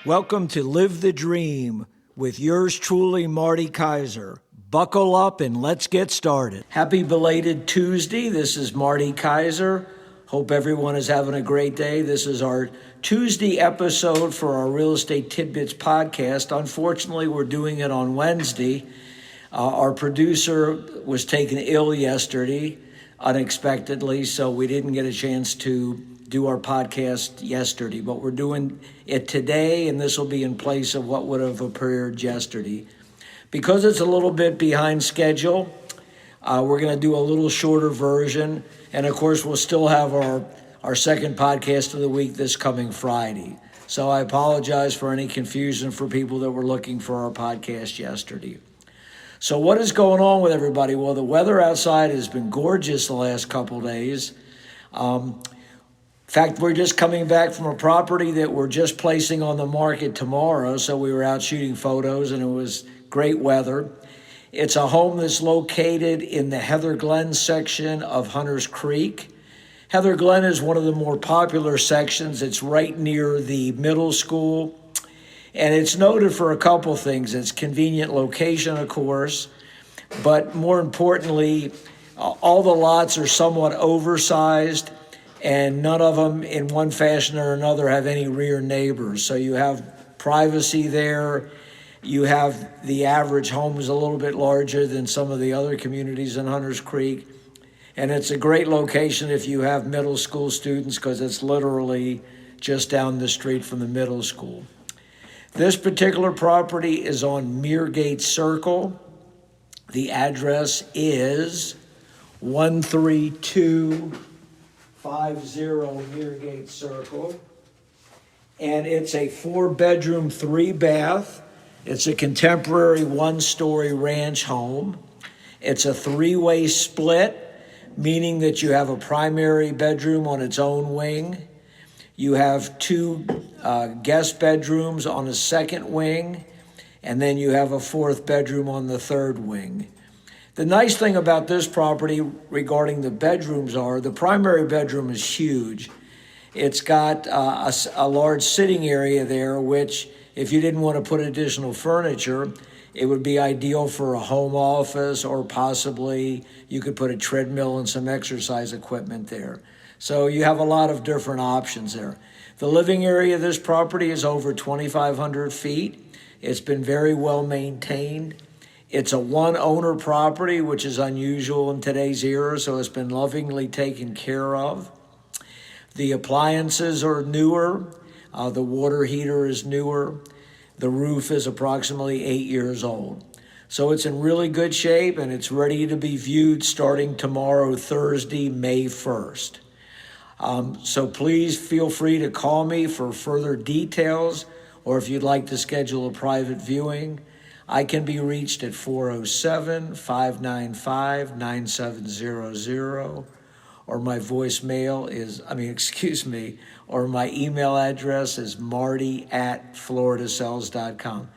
Welcome to Live the Dream with yours truly, Marty Kaiser. Buckle up and let's get started. Happy belated Tuesday. This is Marty Kaiser. Hope everyone is having a great day. This is our Tuesday episode for our Real Estate Tidbits podcast. Unfortunately, we're doing it on Wednesday. Our producer was taken ill yesterday, unexpectedly, so we didn't get a chance to do our podcast yesterday, but we're doing it today, and this will be in place of what would have appeared yesterday. Because it's a little bit behind schedule, we're going to do a little shorter version, and of course, we'll still have our second podcast of the week this coming Friday. So I apologize for any confusion for people that were looking for our podcast yesterday. So what is going on with everybody? Well, the weather outside has been gorgeous the last couple of days. In fact, we're just coming back from a property that we're just placing on the market tomorrow. So we were out shooting photos and it was great weather. It's a home that's located in the Heather Glen section of Hunters Creek. Heather Glen is one of the more popular sections. It's right near the middle school. And it's noted for a couple things. It's convenient location, of course. But more importantly, all the lots are somewhat oversized. And none of them, in one fashion or another, have any rear neighbors. So you have privacy there. You have the average home is a little bit larger than some of the other communities in Hunters Creek. And it's a great location if you have middle school students because it's literally just down the street from the middle school. This particular property is on Meargate Circle. The address is 13250 Meargate Circle, and it's a 4-bedroom, 3-bath. It's a contemporary 1-story ranch home. It's a 3-way split, meaning that you have a primary bedroom on its own wing. You have 2 guest bedrooms on a second wing, and then you have a 4th bedroom on the 3rd wing. The nice thing about this property regarding the bedrooms are the primary bedroom is huge. It's got a large sitting area there, which if you didn't want to put additional furniture, it would be ideal for a home office, or possibly you could put a treadmill and some exercise equipment there. So you have a lot of different options there. The living area of this property is over 2,500 feet. It's been very well maintained. It's a 1-owner property, which is unusual in today's era, so it's been lovingly taken care of. The appliances are newer. The water heater is newer. The roof is approximately 8 years old. So it's in really good shape, and it's ready to be viewed starting tomorrow, Thursday, May 1st. So please feel free to call me for further details, or if you'd like to schedule a private viewing. I can be reached at 407-595-9700, or my voicemail is, or my email address is marty@floridasells.com.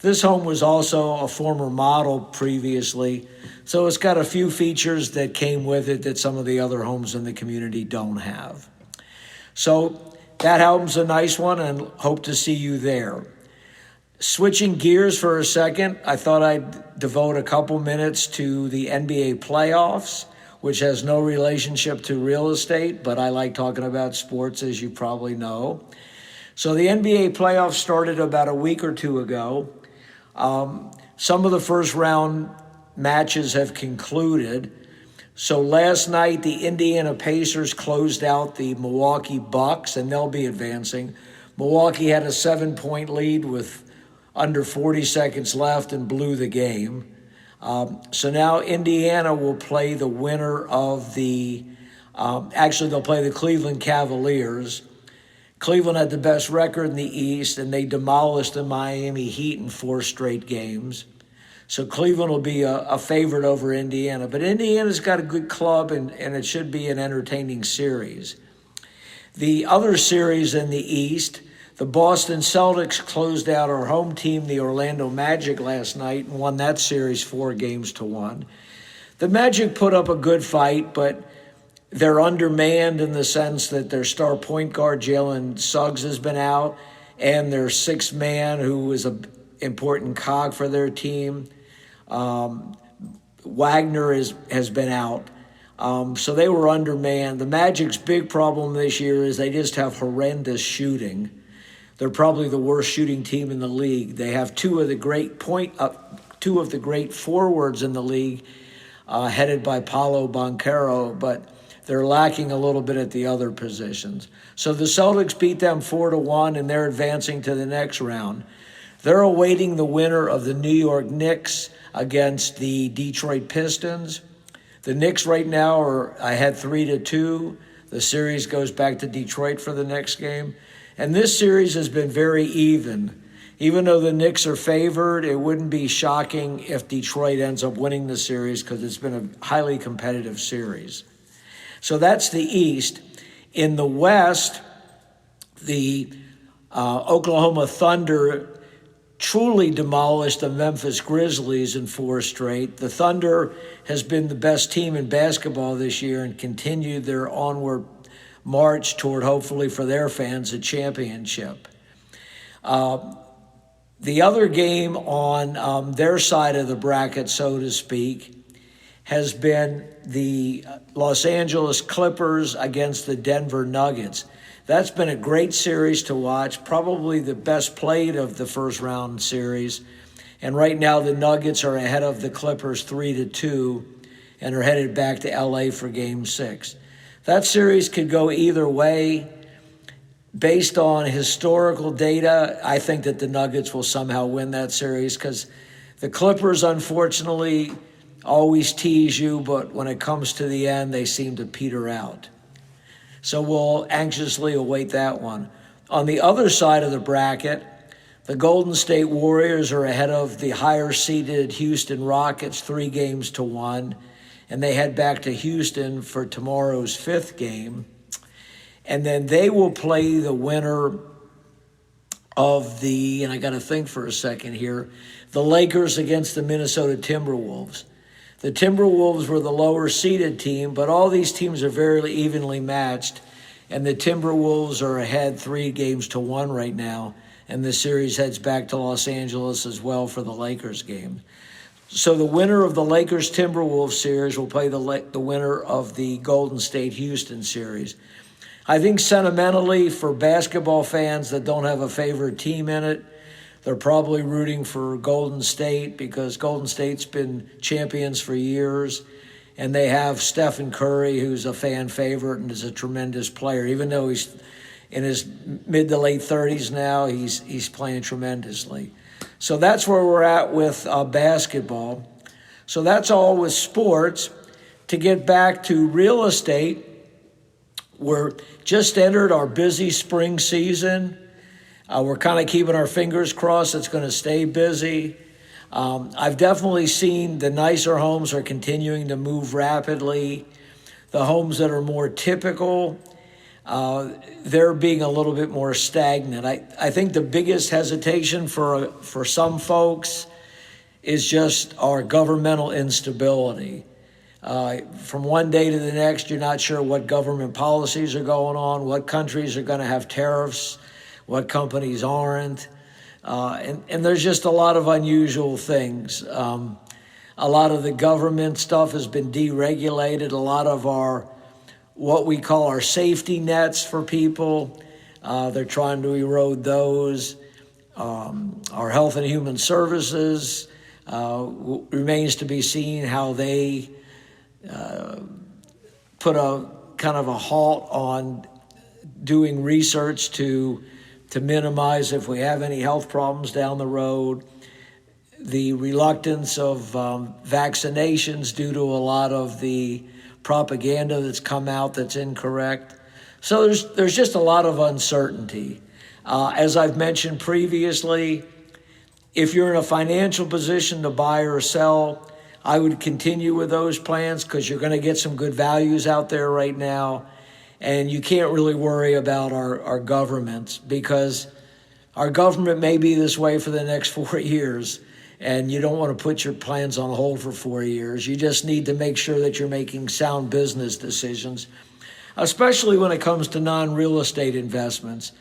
This home was also a former model previously, so it's got a few features that came with it that some of the other homes in the community don't have. So that home's a nice one, and hope to see you there. Switching gears for a second, I thought I'd devote a couple minutes to the NBA playoffs, which has no relationship to real estate, but I like talking about sports, as you probably know. So the NBA playoffs started about a week or two ago. Some of the first round matches have concluded. So last night, the Indiana Pacers closed out the Milwaukee Bucks, and they'll be advancing. Milwaukee had a 7-point lead with under 40 seconds left and blew the game. So now Indiana will play the winner of they'll play the Cleveland Cavaliers. Cleveland had the best record in the East, and they demolished the Miami Heat in 4 straight games. So Cleveland will be a favorite over Indiana. But Indiana's got a good club, and it should be an entertaining series. The other series in the East, the Boston Celtics closed out our home team, the Orlando Magic, last night and won that series 4-1. The Magic put up a good fight, but they're undermanned in the sense that their star point guard, Jalen Suggs, has been out, and their sixth man, who was an important cog for their team. Wagner has been out. So they were undermanned. The Magic's big problem this year is they just have horrendous shooting. They're probably the worst shooting team in the league. They have two of the great forwards in the league, headed by Paolo Banchero, but they're lacking a little bit at the other positions. So the Celtics beat them 4-1, and they're advancing to the next round. They're awaiting the winner of the New York Knicks against the Detroit Pistons. The Knicks right now are ahead 3-2. The series goes back to Detroit for the next game. And this series has been very even. Even though the Knicks are favored, it wouldn't be shocking if Detroit ends up winning the series because it's been a highly competitive series. So that's the East. In the West, the Oklahoma Thunder truly demolished the Memphis Grizzlies in 4 straight. The Thunder has been the best team in basketball this year and continued their onward march toward, hopefully for their fans, a championship. The other game on their side of the bracket, so to speak, has been the Los Angeles Clippers against the Denver Nuggets. That's been a great series to watch, probably the best played of the first round series. And right now the Nuggets are ahead of the Clippers 3-2 and are headed back to LA for Game 6. That series could go either way. Based on historical data, I think that the Nuggets will somehow win that series because the Clippers, unfortunately, always tease you, but when it comes to the end, they seem to peter out. So we'll anxiously await that one. On the other side of the bracket, the Golden State Warriors are ahead of the higher-seeded Houston Rockets 3-1, and they head back to Houston for tomorrow's 5th game. And then they will play the winner of and I got to think for a second here, the Lakers against the Minnesota Timberwolves. The Timberwolves were the lower-seeded team, but all these teams are very evenly matched, and the Timberwolves are ahead 3-1 right now, and the series heads back to Los Angeles as well for the Lakers game. So the winner of the Lakers-Timberwolves series will play the winner of the Golden State-Houston series. I think sentimentally for basketball fans that don't have a favorite team in it, they're probably rooting for Golden State because Golden State's been champions for years, and they have Stephen Curry, who's a fan favorite and is a tremendous player. Even though he's in his mid to late 30s now, he's playing tremendously. So that's where we're at with basketball. So that's all with sports. To get back to real estate, we're just entered our busy spring season. We're kind of keeping our fingers crossed it's going to stay busy. I've definitely seen the nicer homes are continuing to move rapidly. The homes that are more typical, they're being a little bit more stagnant. I think the biggest hesitation for some folks is just our governmental instability. From one day to the next, you're not sure what government policies are going on, what countries are going to have tariffs, what companies aren't. And there's just a lot of unusual things. A lot of the government stuff has been deregulated. A lot of what we call our safety nets for people, they're trying to erode those. Our Health and Human Services remains to be seen how they put a kind of a halt on doing research to minimize if we have any health problems down the road. The reluctance of vaccinations due to a lot of the propaganda that's come out that's incorrect. So there's just a lot of uncertainty. As I've mentioned previously, if you're in a financial position to buy or sell, I would continue with those plans because you're going to get some good values out there right now. And you can't really worry about our governments because our government may be this way for the next 4 years. And you don't want to put your plans on hold for 4 years. You just need to make sure that you're making sound business decisions, especially when it comes to non-real estate investments.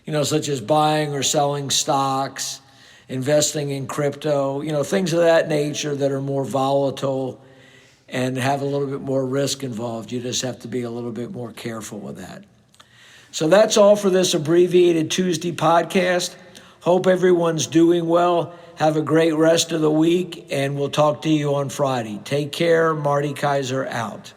such as buying or selling stocks, investing in crypto, things of that nature that are more volatile and have a little bit more risk involved. You just have to be a little bit more careful with that. So that's all for this abbreviated Tuesday podcast. Hope everyone's doing well. Have a great rest of the week, and we'll talk to you on Friday. Take care. Marty Kaiser out.